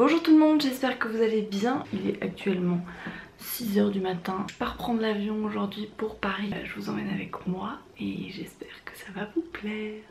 Bonjour tout le monde, j'espère que vous allez bien. Il est actuellement 6 h du matin. Je pars prendre l'avion aujourd'hui pour Paris. Je vous emmène avec moi et j'espère que ça va vous plaire.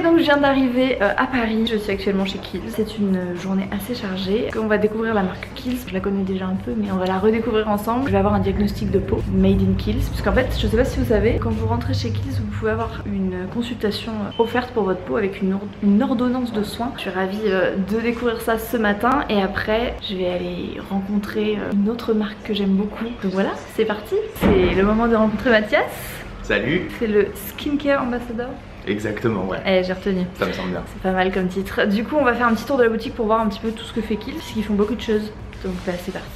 Donc je viens d'arriver à Paris, je suis actuellement chez Kiehl's. C'est une journée assez chargée. On va découvrir la marque Kiehl's, je la connais déjà un peu mais on va la redécouvrir ensemble. Je vais avoir un diagnostic de peau made in Kiehl's, puisqu'en fait je sais pas si vous savez, quand vous rentrez chez Kiehl's vous pouvez avoir une consultation offerte pour votre peau avec une ordonnance de soins. Je suis ravie de découvrir ça ce matin et après je vais aller rencontrer une autre marque que j'aime beaucoup. Donc voilà, c'est parti, c'est le moment de rencontrer Mathias. Salut. C'est le Skincare Ambassador. Exactement, ouais. Eh, j'ai retenu. Ça me semble bien. C'est pas mal comme titre. Du coup, on va faire un petit tour de la boutique pour voir un petit peu tout ce que fait Kiehl's, puisqu'ils font beaucoup de choses. Donc là, c'est parti.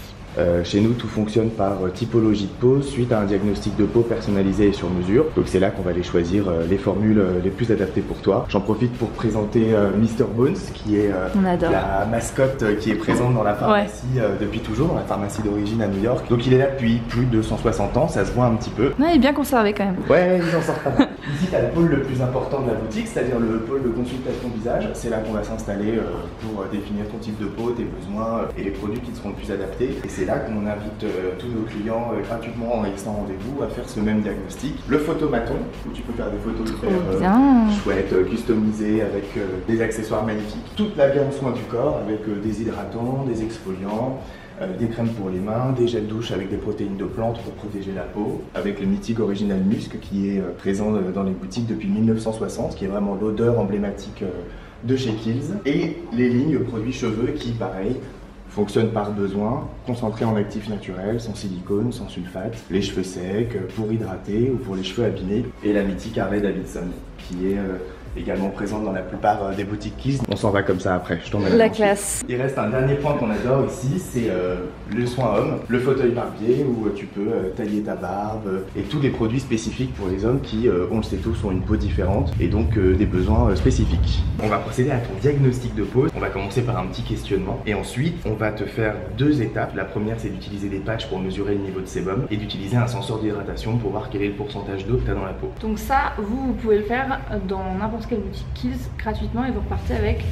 Chez nous, tout fonctionne par typologie de peau suite à un diagnostic de peau personnalisé et sur mesure. Donc c'est là qu'on va aller choisir les formules les plus adaptées pour toi. J'en profite pour présenter Mr Bones, qui est la mascotte qui est présente dans la pharmacie depuis toujours, dans la pharmacie d'origine à New York. Donc il est là depuis plus de 160 ans, ça se voit un petit peu. Ouais, il est bien conservé quand même. Ouais, il en sort pas mal. Ici, tu as le pôle le plus important de la boutique, c'est-à-dire le pôle de consultation visage. C'est là qu'on va s'installer pour définir ton type de peau, tes besoins et les produits qui te seront le plus adaptés. Et c'est là qu'on invite tous nos clients gratuitement en sans rendez-vous à faire ce même diagnostic. Le photomaton, où tu peux faire des photos hyper chouettes, customisées avec des accessoires magnifiques. Toute la gamme soins du corps avec des hydratants, des exfoliants, des crèmes pour les mains, des gels douche avec des protéines de plantes pour protéger la peau, avec le mythique Original Musk qui est présent dans les boutiques depuis 1960, qui est vraiment l'odeur emblématique de chez Kiehl's. Et les lignes produits cheveux qui, pareil, fonctionne par besoin, concentré en actifs naturels, sans silicone, sans sulfate, les cheveux secs, pour hydrater ou pour les cheveux abîmés. Et la mythique Harley Davidson, qui est également présente dans la plupart des boutiques Kiehl's. On s'en va comme ça après, je t'emmène. La classe. Il reste un dernier point qu'on adore ici, c'est le soin homme, le fauteuil barbier où tu peux tailler ta barbe et tous les produits spécifiques pour les hommes qui, on le sait tous, ont une peau différente et donc des besoins spécifiques. On va procéder à ton diagnostic de peau. On va commencer par un petit questionnement et ensuite on va te faire deux étapes. La première, c'est d'utiliser des patchs pour mesurer le niveau de sébum et d'utiliser un senseur d'hydratation pour voir quel est le pourcentage d'eau que tu as dans la peau. Donc ça, vous pouvez le faire dans n'importe quelle boutique Kiehl's gratuitement et vous repartez avec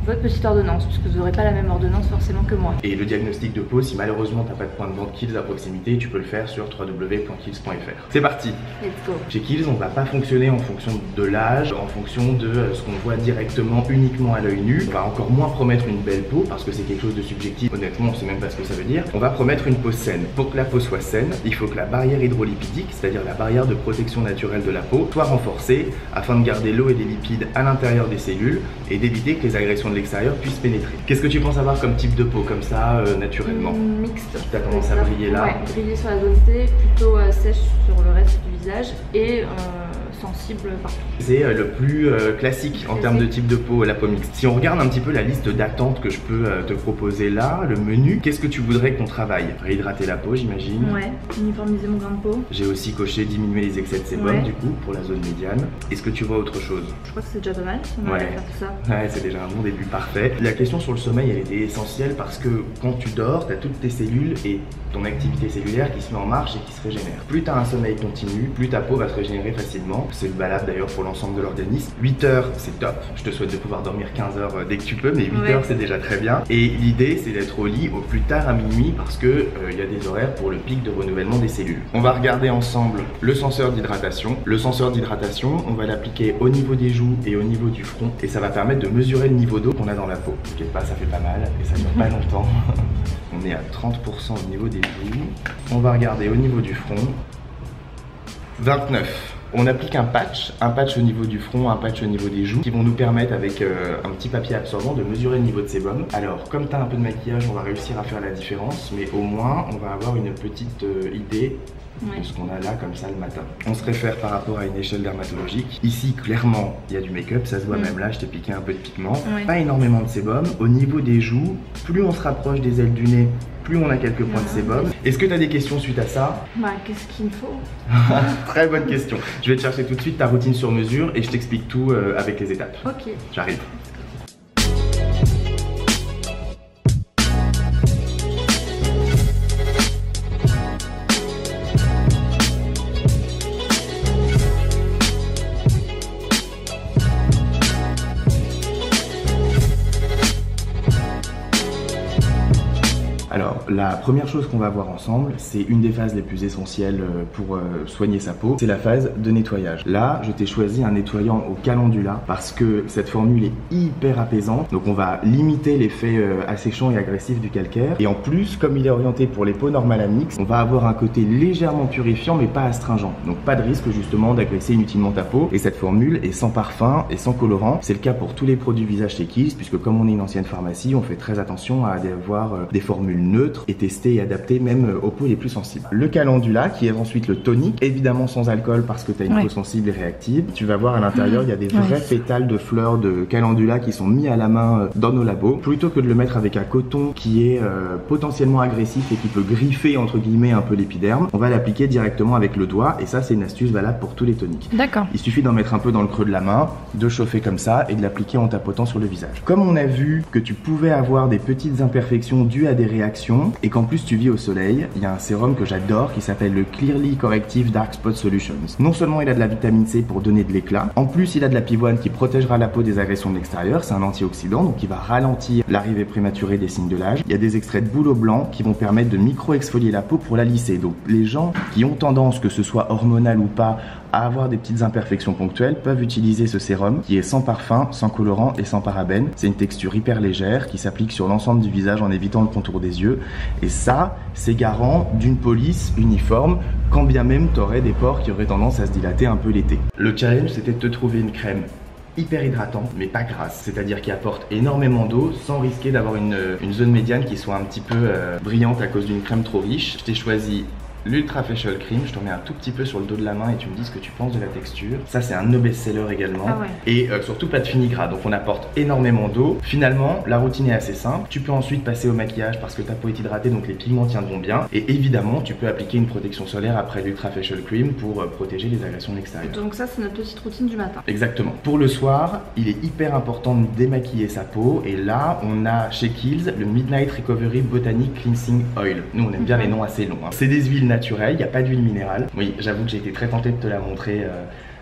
votre petite ordonnance, puisque vous n'aurez pas la même ordonnance forcément que moi. Et le diagnostic de peau, si malheureusement tu n'as pas de point de vente Kiehl's à proximité, tu peux le faire sur www.kiehl's.fr. C'est parti. Let's go. Chez Kiehl's, on ne va pas fonctionner en fonction de l'âge, en fonction de ce qu'on voit directement uniquement à l'œil nu. On va encore moins promettre une belle peau, parce que c'est quelque chose de subjectif. Honnêtement, on ne sait même pas ce que ça veut dire. On va promettre une peau saine. Pour que la peau soit saine, il faut que la barrière hydrolipidique, c'est-à-dire la barrière de protection naturelle de la peau, soit renforcée afin de garder l'eau et des lipides à l'intérieur des cellules et d'éviter que les agressions de l'extérieur puissent pénétrer. Qu'est-ce que tu penses avoir comme type de peau comme ça naturellement? Mixte. Tu as tendance à briller là? Ouais, briller sur la zone T, plutôt sèche sur le reste du visage et sensible partout. C'est le plus classique en termes de type de peau, la peau mixte. Si on regarde un petit peu la liste d'attente que je peux te proposer là, le menu, qu'est-ce que tu voudrais qu'on travaille? Réhydrater la peau, j'imagine. Ouais, uniformiser mon grain de peau. J'ai aussi coché diminuer les excès de sébum du coup pour la zone médiane. Est-ce que tu vois autre chose? Je crois que c'est déjà pas mal si on arrive à faire tout ça. Ouais, c'est déjà un bon début, parfait. La question sur le sommeil, elle était essentielle parce que quand tu dors, tu as toutes tes cellules et ton activité cellulaire qui se met en marche et qui se régénère. Plus tu as un sommeil continu, plus ta peau va se régénérer facilement. C'est valable d'ailleurs pour l'ensemble de l'organisme. 8 heures, c'est top. Je te souhaite de pouvoir dormir 15 heures dès que tu peux, mais 8 heures, c'est déjà très bien. Et l'idée, c'est d'être au lit au plus tard à minuit parce que y a des horaires pour le pic de renouvellement des cellules. On va regarder ensemble le senseur d'hydratation. Le senseur d'hydratation, on va l'appliquer au niveau des joues et au niveau du front et ça va permettre de mesurer le niveau d'eau qu'on a dans la peau. T'inquiète pas, ça fait pas mal et ça dure pas longtemps. On est à 30% au niveau des joues. On va regarder au niveau du front. 29. On applique un patch au niveau du front, un patch au niveau des joues, qui vont nous permettre avec un petit papier absorbant de mesurer le niveau de sébum. Alors, comme tu as un peu de maquillage, on va réussir à faire la différence, mais au moins, on va avoir une petite idée de ce qu'on a là comme ça le matin. On se réfère par rapport à une échelle dermatologique. Ici, clairement, il y a du make-up, ça se voit même là, je t'ai piqué un peu de pigment. Pas énormément de sébum. Au niveau des joues, plus on se rapproche des ailes du nez, plus on a quelques points de sébum. Est-ce que tu as des questions suite à ça? Bah, qu'est-ce qu'il me faut? Très bonne question. Je vais te chercher tout de suite ta routine sur mesure et je t'explique tout avec les étapes. Ok. J'arrive. Alors, la première chose qu'on va voir ensemble, c'est une des phases les plus essentielles pour soigner sa peau, c'est la phase de nettoyage. Là, je t'ai choisi un nettoyant au calendula parce que cette formule est hyper apaisante. Donc on va limiter l'effet asséchant et agressif du calcaire. Et en plus, comme il est orienté pour les peaux normales à mix, on va avoir un côté légèrement purifiant mais pas astringent. Donc pas de risque justement d'agresser inutilement ta peau. Et cette formule est sans parfum et sans colorant. C'est le cas pour tous les produits visage chez Kiehl's, puisque comme on est une ancienne pharmacie, on fait très attention à avoir des formules neutres et testées et adaptées même aux peaux les plus sensibles. Le calendula qui est ensuite le tonique, évidemment sans alcool parce que tu as une peau sensible et réactive. Tu vas voir à l'intérieur, il y a des vrais pétales de fleurs de calendula qui sont mis à la main dans nos labos. Plutôt que de le mettre avec un coton qui est potentiellement agressif et qui peut griffer entre guillemets un peu l'épiderme, on va l'appliquer directement avec le doigt et ça c'est une astuce valable pour tous les toniques. D'accord. Il suffit d'en mettre un peu dans le creux de la main, de chauffer comme ça et de l'appliquer en tapotant sur le visage. Comme on a vu que tu pouvais avoir des petites imperfections dues à des réactions et qu'en plus tu vis au soleil, il y a un sérum que j'adore qui s'appelle le Clearly Corrective Dark Spot Solutions. Non seulement il a de la vitamine C pour donner de l'éclat, en plus il a de la pivoine qui protégera la peau des agressions de l'extérieur, c'est un antioxydant donc il va ralentir l'arrivée prématurée des signes de l'âge. Il y a des extraits de bouleau blanc qui vont permettre de micro-exfolier la peau pour la lisser. Donc les gens qui ont tendance, que ce soit hormonal ou pas, à avoir des petites imperfections ponctuelles peuvent utiliser ce sérum qui est sans parfum, sans colorant et sans parabènes. C'est une texture hyper légère qui s'applique sur l'ensemble du visage en évitant le contour des yeux et ça c'est garant d'une police uniforme quand bien même tu aurais des pores qui auraient tendance à se dilater un peu l'été. Le challenge c'était de te trouver une crème hyper hydratante mais pas grasse, c'est-à-dire qui apporte énormément d'eau sans risquer d'avoir une zone médiane qui soit un petit peu brillante à cause d'une crème trop riche. Je t'ai choisi l'Ultra Facial Cream, je te mets un tout petit peu sur le dos de la main et tu me dis ce que tu penses de la texture. Ça c'est un no best-seller également. Et surtout pas de fini gras, donc on apporte énormément d'eau. Finalement, la routine est assez simple. Tu peux ensuite passer au maquillage parce que ta peau est hydratée donc les pigments tiendront bien. Et évidemment, tu peux appliquer une protection solaire après l'Ultra Facial Cream pour protéger les agressions de l'extérieur. Donc ça c'est notre petite routine du matin. Exactement. Pour le soir, il est hyper important de démaquiller sa peau et là, on a chez Kiehl's le Midnight Recovery Botanic Cleansing Oil. Nous on aime bien les noms assez longs. C'est des huiles naturel, il n'y a pas d'huile minérale. Oui, j'avoue que j'ai été très tenté de te la montrer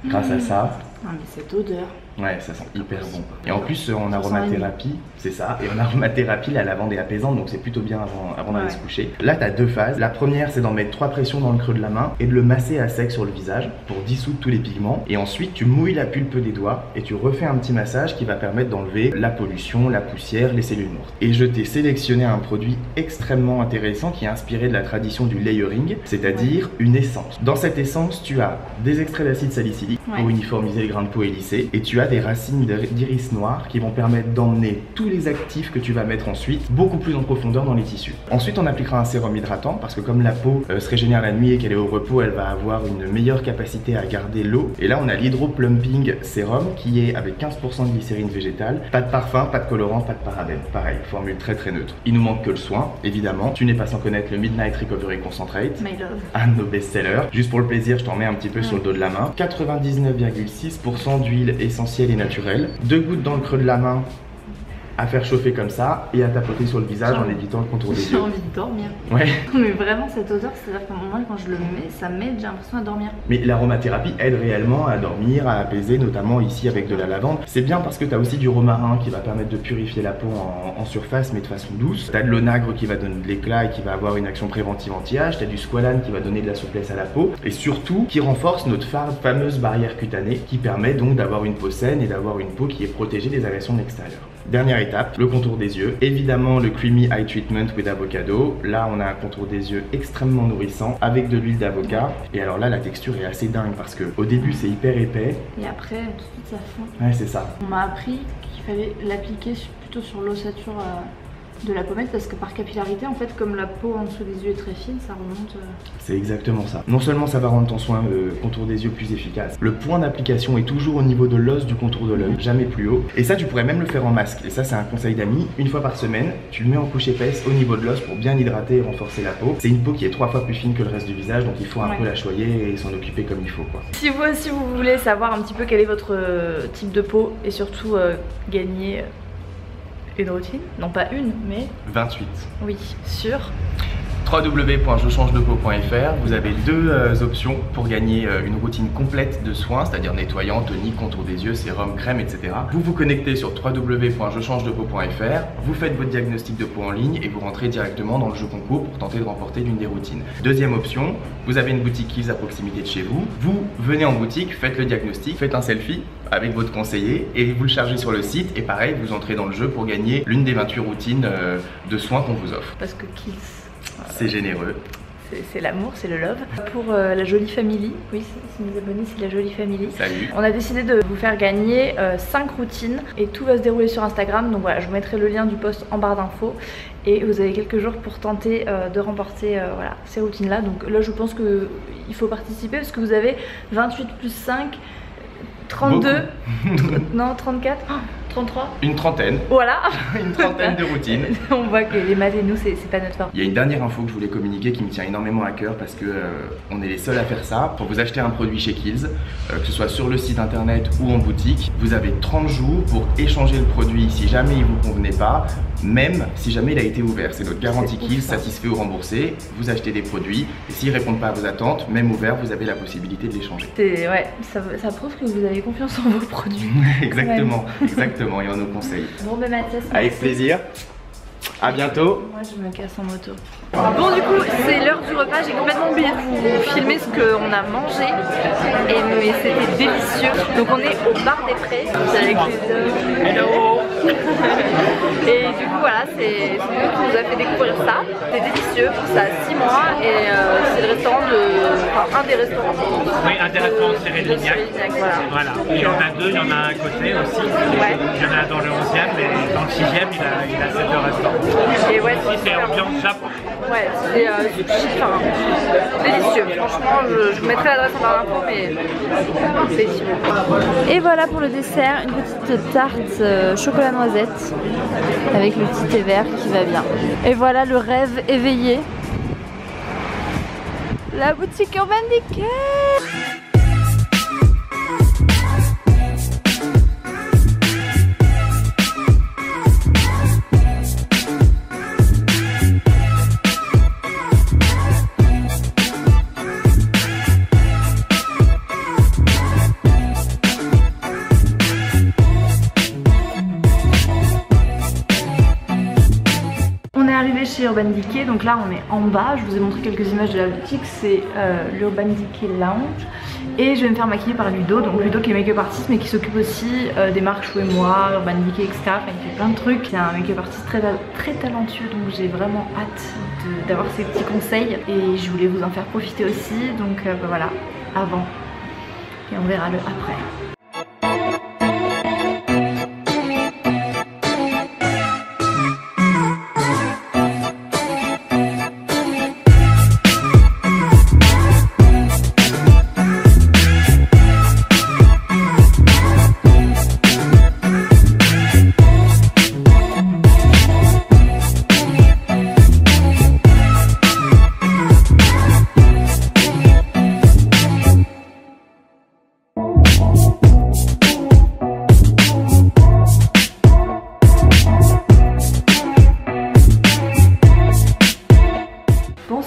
grâce à ça. Ah mais cette odeur. Ouais, ça sent hyper bon. Et en plus en aromathérapie, c'est ça. Et en aromathérapie, la lavande est apaisante, donc c'est plutôt bien avant d'aller se coucher. Là, tu as deux phases. La première, c'est d'en mettre 3 pressions dans le creux de la main et de le masser à sec sur le visage pour dissoudre tous les pigments. Et ensuite, tu mouilles la pulpe des doigts et tu refais un petit massage qui va permettre d'enlever la pollution, la poussière, les cellules mortes. Et je t'ai sélectionné un produit extrêmement intéressant qui est inspiré de la tradition du layering, c'est-à-dire une essence. Dans cette essence, tu as des extraits d'acide salicylique pour uniformiser les grains de peau et lisser, et tu as des racines d'iris noir qui vont permettre d'emmener tous les actifs que tu vas mettre ensuite beaucoup plus en profondeur dans les tissus. Ensuite on appliquera un sérum hydratant parce que comme la peau se régénère la nuit et qu'elle est au repos, elle va avoir une meilleure capacité à garder l'eau. Et là on a l'Hydro Plumping Sérum qui est avec 15% de glycérine végétale, pas de parfum, pas de colorant, pas de parabènes. Pareil, formule très neutre. Il nous manque que le soin, évidemment. Tu n'es pas sans connaître le Midnight Recovery Concentrate, un de nos best-sellers. Juste pour le plaisir, je t'en mets un petit peu sur le dos de la main. 99,6% d'huile essentielle et naturelle. 2 gouttes dans le creux de la main à faire chauffer comme ça et à tapoter sur le visage en évitant le contour des yeux. J'ai envie de dormir. Ouais. Mais vraiment cette odeur, c'est-à-dire qu'à un moment quand je le mets, ça m'aide, j'ai l'impression à dormir. Mais l'aromathérapie aide réellement à dormir, à apaiser, notamment ici avec de la lavande. C'est bien parce que tu as aussi du romarin qui va permettre de purifier la peau en surface mais de façon douce. Tu as de l'onagre qui va donner de l'éclat et qui va avoir une action préventive anti-âge. Tu as du squalane qui va donner de la souplesse à la peau et surtout qui renforce notre fameuse barrière cutanée qui permet donc d'avoir une peau saine et d'avoir une peau qui est protégée des agressions de l'extérieur. Dernière étape, le contour des yeux. Évidemment le Creamy Eye Treatment with Avocado. Là on a un contour des yeux extrêmement nourrissant avec de l'huile d'avocat. Et alors là la texture est assez dingue parce que au début c'est hyper épais. Et après tout de suite ça fond. Ouais c'est ça. On m'a appris qu'il fallait l'appliquer plutôt sur l'ossature de la pommette parce que par capillarité en fait comme la peau en dessous des yeux est très fine ça remonte. C'est exactement ça. Non seulement ça va rendre ton soin contour des yeux plus efficace, le point d'application est toujours au niveau de l'os du contour de l'œil, jamais plus haut. Et ça tu pourrais même le faire en masque. Et ça c'est un conseil d'amis, une fois par semaine, tu le mets en couche épaisse au niveau de l'os pour bien hydrater et renforcer la peau. C'est une peau qui est 3 fois plus fine que le reste du visage donc il faut un peu la choyer et s'en occuper comme il faut quoi. Si vous aussi vous voulez savoir un petit peu quel est votre type de peau et surtout gagner une routine, non pas une, mais 28. Oui, sur www.jechangedepeau.fr. Vous avez deux options pour gagner une routine complète de soins, c'est-à-dire nettoyant, tonique, contour des yeux, sérum, crème, etc. Vous vous connectez sur www.jechangedepeau.fr, vous faites votre diagnostic de peau en ligne et vous rentrez directement dans le jeu concours pour tenter de remporter l'une des routines. Deuxième option, vous avez une boutique Kiehl's à proximité de chez vous. Vous venez en boutique, faites le diagnostic, faites un selfie avec votre conseiller et vous le chargez sur le site et pareil, vous entrez dans le jeu pour gagner l'une des 28 routines de soins qu'on vous offre. Parce que Kiehl's, c'est généreux. C'est l'amour, c'est le love. Pour la Jolie Family, oui, c'est mes abonnés, c'est la Jolie Family. Salut. On a décidé de vous faire gagner 5 routines et tout va se dérouler sur Instagram. Donc voilà, je vous mettrai le lien du post en barre d'infos. Et vous avez quelques jours pour tenter de remporter voilà, ces routines-là. Donc là, je pense qu'il faut participer parce que vous avez 28 plus 5, 32, non 34, 33. Une trentaine. Voilà. Une trentaine de routines. On voit que les maths et nous, c'est pas notre force. Il y a une dernière info que je voulais communiquer qui me tient énormément à cœur parce que on est les seuls à faire ça. Pour vous acheter un produit chez Kiehl's, que ce soit sur le site internet ou en boutique, vous avez 30 jours pour échanger le produit si jamais il vous convenait pas, même si jamais il a été ouvert. C'est notre garantie Kiehl's, satisfait ou remboursé. Vous achetez des produits et s'ils répondent pas à vos attentes, même ouvert, vous avez la possibilité de les changer. Ouais, ça prouve que vous avez confiance en vos produits. Exactement, exactement. Et on nous conseille. Bon ben Mathias, avec plaisir. À bientôt. Moi je me casse en moto. Bon du coup c'est l'heure du repas, j'ai complètement oublié de vous filmer ce qu'on a mangé mais c'était délicieux. Donc on est au bar des Prés avec les hello. Et du coup voilà, c'est nous qui nous a fait découvrir ça. C'est délicieux, ça a 6 mois et c'est le restaurant un des restaurants. Oui, un des restaurants de Cyril Lignac. Voilà. Il y en a deux, il y en a à côté aussi. Ouais. Il y en a dans le 11e et dans le 6e il a ces deux restaurants. Et ouais, c'est ambiance Japon. Ouais, c'est délicieux. Franchement, je vous mettrai l'adresse en barre d'infos, mais c'est délicieux. Et voilà pour le dessert, une petite tarte chocolat noisette avec le petit thé vert qui va bien. Et voilà le rêve éveillé. La boutique Urban Decay. Chez Urban Decay, donc là on est en bas, je vous ai montré quelques images de la boutique, c'est l'Urban Decay Lounge et je vais me faire maquiller par Ludo, donc Ludo qui est make-up artist mais qui s'occupe aussi des marques Chou et Moi, Urban Decay, etc. Enfin, il fait plein de trucs, c'est un make-up artist très talentueux donc j'ai vraiment hâte d'avoir ses petits conseils et je voulais vous en faire profiter aussi, donc bah voilà, avant et on verra le après.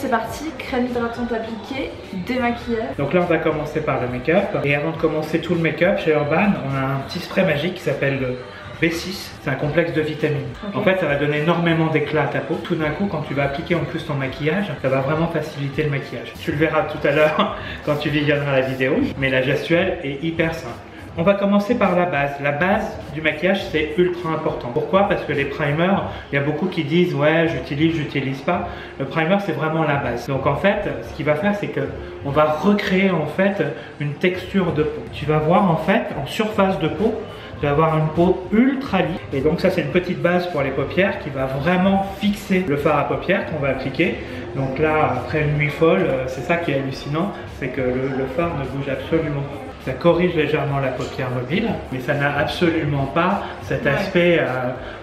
C'est parti, crème hydratante appliquée, démaquillage. Donc là on va commencer par le make-up. Et avant de commencer tout le make-up chez Urban, on a un petit spray magique qui s'appelle le B6. C'est un complexe de vitamines. Okay. En fait ça va donner énormément d'éclat à ta peau. Tout d'un coup quand tu vas appliquer en plus ton maquillage, ça va vraiment faciliter le maquillage. Tu le verras tout à l'heure quand tu visionneras la vidéo. Mais la gestuelle est hyper simple. On va commencer par la base. La base du maquillage, c'est ultra important. Pourquoi? Parce que les primers, il y a beaucoup qui disent ouais, j'utilise pas. Le primer, c'est vraiment la base. Donc en fait, ce qu'il va faire, c'est que on va recréer en fait une texture de peau. Tu vas voir en fait en surface de peau, tu vas avoir une peau ultra lisse. Et donc ça, c'est une petite base pour les paupières qui va vraiment fixer le fard à paupières qu'on va appliquer. Donc là, après une nuit folle, c'est ça qui est hallucinant, c'est que le fard ne bouge absolument pas. Ça corrige légèrement la paupière mobile, mais ça n'a absolument pas cet aspect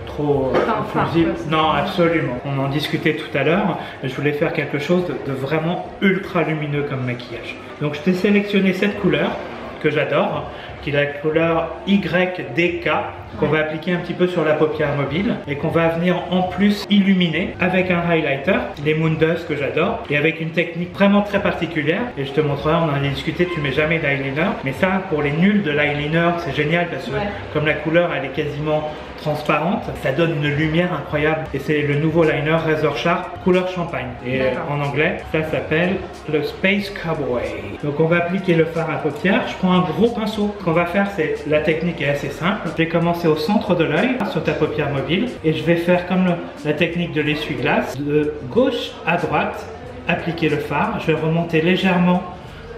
trop inclusif. Non, absolument. On en discutait tout à l'heure. Je voulais faire quelque chose de vraiment ultra lumineux comme maquillage. Donc je t'ai sélectionné cette couleur que j'adore, qui est la couleur YDK, qu'on va appliquer un petit peu sur la paupière mobile et qu'on va venir en plus illuminer avec un highlighter, les Moon Dust que j'adore, et avec une technique vraiment très particulière. Et je te montrerai, on en a discuté, tu mets jamais d'eyeliner, mais ça pour les nuls de l'eyeliner c'est génial parce que comme la couleur elle est quasiment transparente, ça donne une lumière incroyable. Et c'est le nouveau liner Razor Sharp couleur champagne. Et en anglais, ça s'appelle le Space Cowboy. Donc on va appliquer le fard à paupières. Je prends un gros pinceau. Ce qu'on va faire, c'est la technique est assez simple. Je vais commencer au centre de l'œil, sur ta paupière mobile, et je vais faire comme la technique de l'essuie-glace, de gauche à droite, appliquer le fard. Je vais remonter légèrement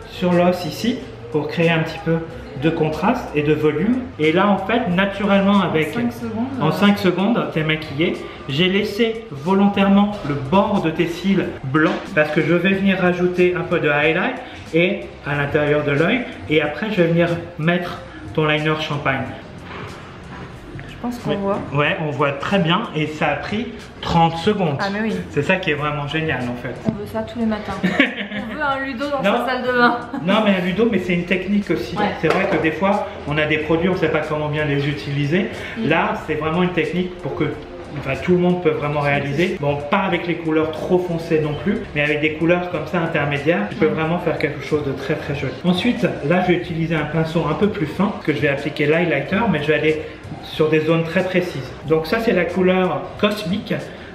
sur l'os ici pour créer un petit peu de contraste et de volume. Et là en fait naturellement avec 5 secondes, en 5 secondes t'es maquillé. J'ai laissé volontairement le bord de tes cils blanc parce que je vais venir rajouter un peu de highlight et à l'intérieur de l'œil, et après je vais venir mettre ton liner champagne. Je pense qu'on voit. Ouais, on voit très bien et ça a pris 30 secondes. Ah mais oui. C'est ça qui est vraiment génial en fait. On veut ça tous les matins. On veut un Ludo dans sa salle de bain. Non mais un Ludo, mais c'est une technique aussi. Ouais. C'est vrai que des fois, on a des produits, on ne sait pas comment bien les utiliser. Là, c'est vraiment une technique pour que tout le monde peut vraiment réaliser. Bon, pas avec les couleurs trop foncées non plus, mais avec des couleurs comme ça intermédiaires, tu peux vraiment faire quelque chose de très très joli. Ensuite, là, je vais utiliser un pinceau un peu plus fin, parce que je vais appliquer l'highlighter, mais je vais aller sur des zones très précises. Donc ça, c'est la couleur cosmique,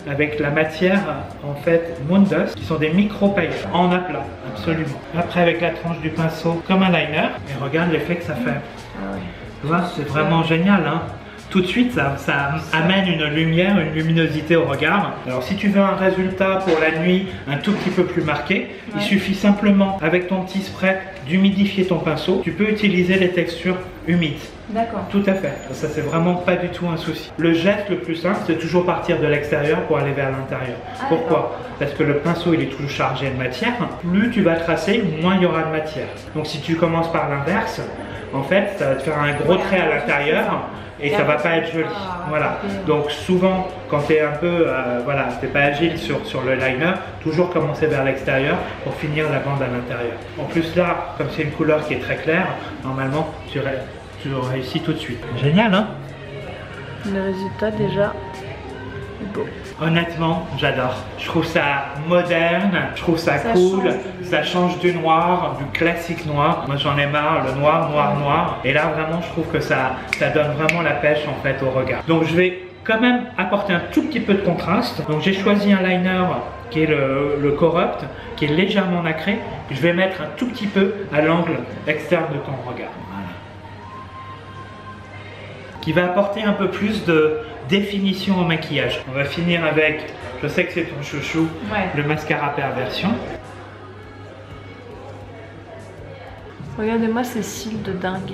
avec la matière en fait Moon Dust, qui sont des micro paillettes en aplat, absolument. Après, avec la tranche du pinceau comme un liner, et regarde l'effet que ça fait. Tu vois, c'est vraiment génial, hein. Tout de suite, ça amène une lumière, une luminosité au regard. Alors si tu veux un résultat pour la nuit un tout petit peu plus marqué, il suffit simplement avec ton petit spray d'humidifier ton pinceau. Tu peux utiliser les textures humides. D'accord. Tout à fait. Ça, c'est vraiment pas du tout un souci. Le geste le plus simple, c'est toujours partir de l'extérieur pour aller vers l'intérieur. Pourquoi? Parce que le pinceau, il est toujours chargé de matière. Plus tu vas tracer, moins il y aura de matière. Donc si tu commences par l'inverse, en fait, ça va te faire un gros trait à l'intérieur. Et ça va pas être joli. Voilà. Donc souvent, quand tu es un peu, voilà, t'es pas agile sur le liner, toujours commencer vers l'extérieur pour finir la bande à l'intérieur. En plus là, comme c'est une couleur qui est très claire, normalement tu réussis tout de suite. Génial, hein? Le résultat déjà est beau. Honnêtement, j'adore. Je trouve ça moderne, je trouve ça cool, ça change du noir, du classique noir. Moi j'en ai marre, le noir, noir, noir. Et là vraiment je trouve que ça donne vraiment la pêche en fait au regard. Donc je vais quand même apporter un tout petit peu de contraste. Donc j'ai choisi un liner qui est le Corrupt, qui est légèrement nacré. Je vais mettre un tout petit peu à l'angle externe de ton regard. Voilà. Qui va apporter un peu plus de définition au maquillage. On va finir avec, je sais que c'est ton chouchou, le mascara Perversion. Regardez-moi ces cils de dingue.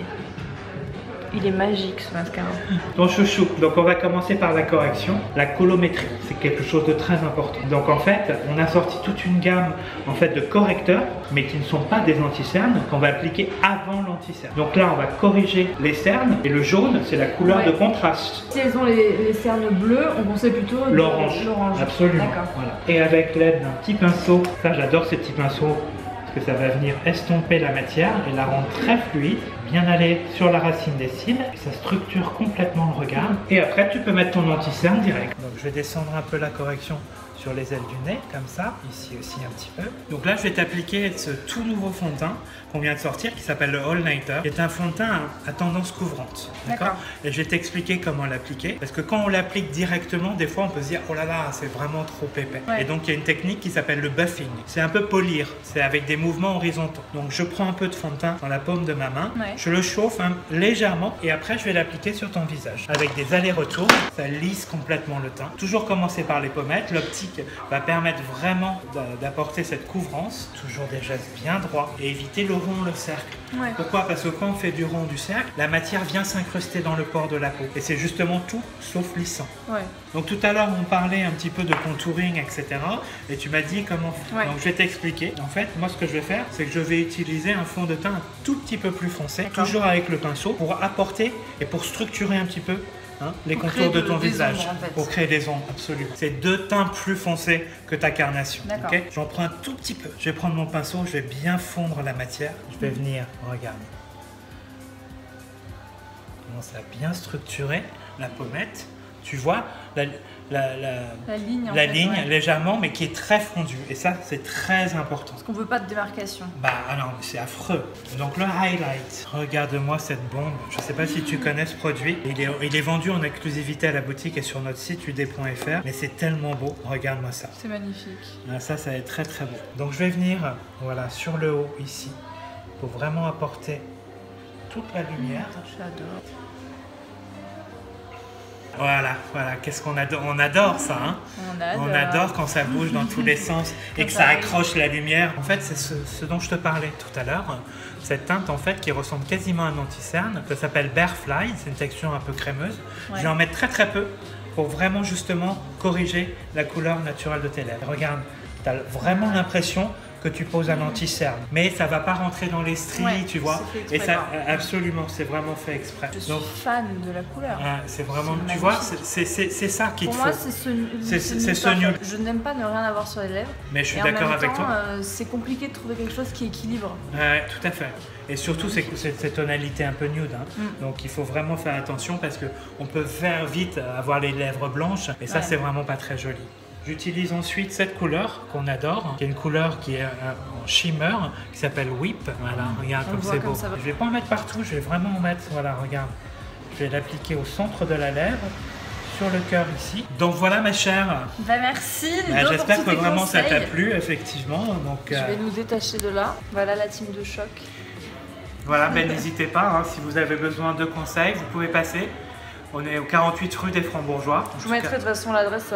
Il est magique ce mascara. Ton chouchou. Donc on va commencer par la correction. La colométrie, c'est quelque chose de très important. Donc en fait, on a sorti toute une gamme en fait de correcteurs, mais qui ne sont pas des anti-cernes, qu'on va appliquer avant l'anti-cerne. Donc là, on va corriger les cernes, et le jaune, c'est la couleur de contraste. Si elles ont les cernes bleues, on pensait plutôt l'orange. Absolument. Voilà. Et avec l'aide d'un petit pinceau, ça j'adore ces petits pinceaux, parce que ça va venir estomper la matière et la rendre très fluide, bien aller sur la racine des cils, ça structure complètement le regard. Et après tu peux mettre ton anti-cerne direct. Donc je vais descendre un peu la correction sur les ailes du nez, comme ça, ici aussi un petit peu. Donc là, je vais t'appliquer ce tout nouveau fond de teint qu'on vient de sortir, qui s'appelle le All Nighter, qui est un fond de teint à tendance couvrante. D'accord. Et je vais t'expliquer comment l'appliquer, parce que quand on l'applique directement, des fois, on peut se dire, oh là là, c'est vraiment trop épais. Ouais. Et donc, il y a une technique qui s'appelle le buffing. C'est un peu polir, c'est avec des mouvements horizontaux. Donc, je prends un peu de fond de teint dans la paume de ma main, je le chauffe légèrement, et après, je vais l'appliquer sur ton visage. Avec des allers-retours, ça lisse complètement le teint. Toujours commencer par les pommettes. L'optique va permettre vraiment d'apporter cette couvrance. Toujours des gestes bien droits et éviter le rond, le cercle. Ouais. Pourquoi? Parce que quand on fait du rond, du cercle, la matière vient s'incruster dans le pore de la peau. Et c'est justement tout sauf lissant. Ouais. Donc tout à l'heure, on parlait un petit peu de contouring, etc. Et tu m'as dit comment faire. Donc je vais t'expliquer. En fait, moi, ce que je vais faire, c'est que je vais utiliser un fond de teint un tout petit peu plus foncé, toujours avec le pinceau, pour apporter et pour structurer un petit peu les contours de ton visage, ombres, en fait. Pour créer des ombres, absolument. C'est 2 teints plus foncés que ta carnation. Okay, j'en prends un tout petit peu. Je vais prendre mon pinceau, je vais bien fondre la matière. Je vais venir, regarde. Je commence à bien structurer la pommette. Tu vois la ligne légèrement, mais qui est très fondue. Et ça, c'est très important. Parce qu'on veut pas de démarcation. Bah non, c'est affreux. Donc le highlight. Regarde-moi cette bombe. Je sais pas si tu connais ce produit. Il est vendu en exclusivité à la boutique et sur notre site ud.fr. Mais c'est tellement beau. Regarde-moi ça. C'est magnifique. Ça va être très très beau. Donc je vais venir, voilà, sur le haut ici, pour vraiment apporter toute la lumière. J'adore. Voilà, qu'est-ce qu'on adore? On adore ça, hein? On adore quand ça bouge dans tous les sens et que ça accroche la lumière. En fait, c'est ce dont je te parlais tout à l'heure. Cette teinte, en fait, qui ressemble quasiment à un anti-cerne. Ça s'appelle Bearfly, c'est une texture un peu crémeuse. Ouais. Je vais en mettre très très peu pour vraiment justement corriger la couleur naturelle de tes lèvres. Regarde, tu as vraiment l'impression que tu poses un anti-cerne, mais ça va pas rentrer dans les stries, tu vois. Et ça, absolument, c'est vraiment fait exprès. Je suis fan de la couleur. C'est vraiment, tu vois, c'est ça qu'il te faut. Pour moi, c'est ce nude. Je n'aime pas ne rien avoir sur les lèvres. Mais je suis d'accord avec toi. C'est compliqué de trouver quelque chose qui équilibre. Tout à fait. Et surtout, c'est cette tonalité un peu nude. Donc, il faut vraiment faire attention parce qu'on peut faire vite avoir les lèvres blanches. Et ça, c'est vraiment pas très joli. J'utilise ensuite cette couleur qu'on adore, qui est une couleur qui est en shimmer, qui s'appelle Whip. Voilà, regarde comme c'est beau. Je vais pas en mettre partout, je vais vraiment en mettre, voilà, regarde. Je vais l'appliquer au centre de la lèvre, sur le cœur ici. Donc voilà ma chère. Merci Ludo, j'espère que vraiment ça t'a plu, effectivement. Donc, je vais nous détacher de là. Voilà la team de choc. Voilà, n'hésitez pas, si vous avez besoin de conseils, vous pouvez passer. On est au 48 rue des Francs-Bourgeois. Je vous mettrai de toute façon l'adresse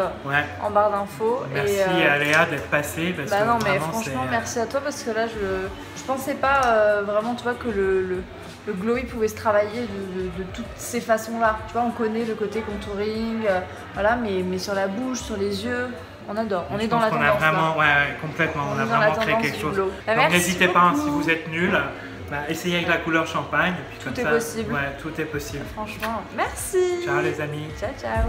en barre d'infos. Merci à Léa d'être passée. Bah non, mais franchement, merci à toi parce que là, je pensais pas vraiment, tu vois, que le glowy pouvait se travailler de toutes ces façons-là. Tu vois, on connaît le côté contouring, voilà, mais sur la bouche, sur les yeux, on adore. On est dans la tendance. On a vraiment, complètement, on a vraiment créé quelque chose. Donc n'hésitez pas, si vous êtes nuls. Essayez avec la couleur champagne. Et puis tout est possible. Ouais, tout est possible. Franchement, merci. Ciao les amis. Ciao, ciao.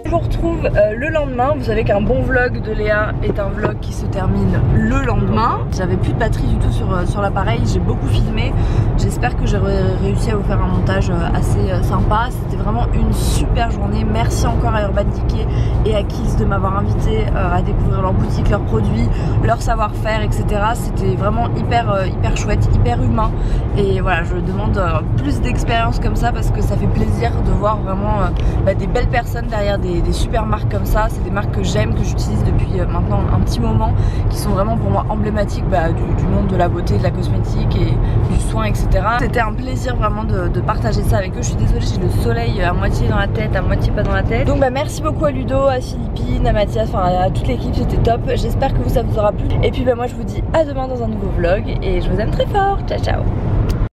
Je vous retrouve le lendemain. Vous savez qu'un bon vlog de Léa est un vlog qui se termine le lendemain. J'avais plus de batterie du tout sur l'appareil. J'ai beaucoup filmé. J'espère que j'aurai réussi à vous faire un montage assez sympa. C'était vraiment une super journée. Merci encore à Urban Decay et à Kiehl's de m'avoir invité à découvrir leur boutique, leurs produits, leur savoir-faire, etc. C'était vraiment hyper chouette, hyper humain. Et voilà, je demande plus d'expérience comme ça parce que ça fait plaisir de voir vraiment des belles personnes derrière des super marques comme ça. C'est des marques que j'aime, que j'utilise depuis maintenant un petit moment, qui sont vraiment pour moi emblématiques du monde de la beauté, de la cosmétique et du soin, etc. C'était un plaisir vraiment de partager ça avec eux. Je suis désolée, j'ai le soleil à moitié dans la tête, à moitié pas dans la tête. Donc merci beaucoup à Ludo, à Philippine, à Mathias, enfin à toute l'équipe, c'était top. J'espère que ça vous aura plu. Et puis moi je vous dis à demain dans un nouveau vlog et je vous aime très fort. Ciao ciao.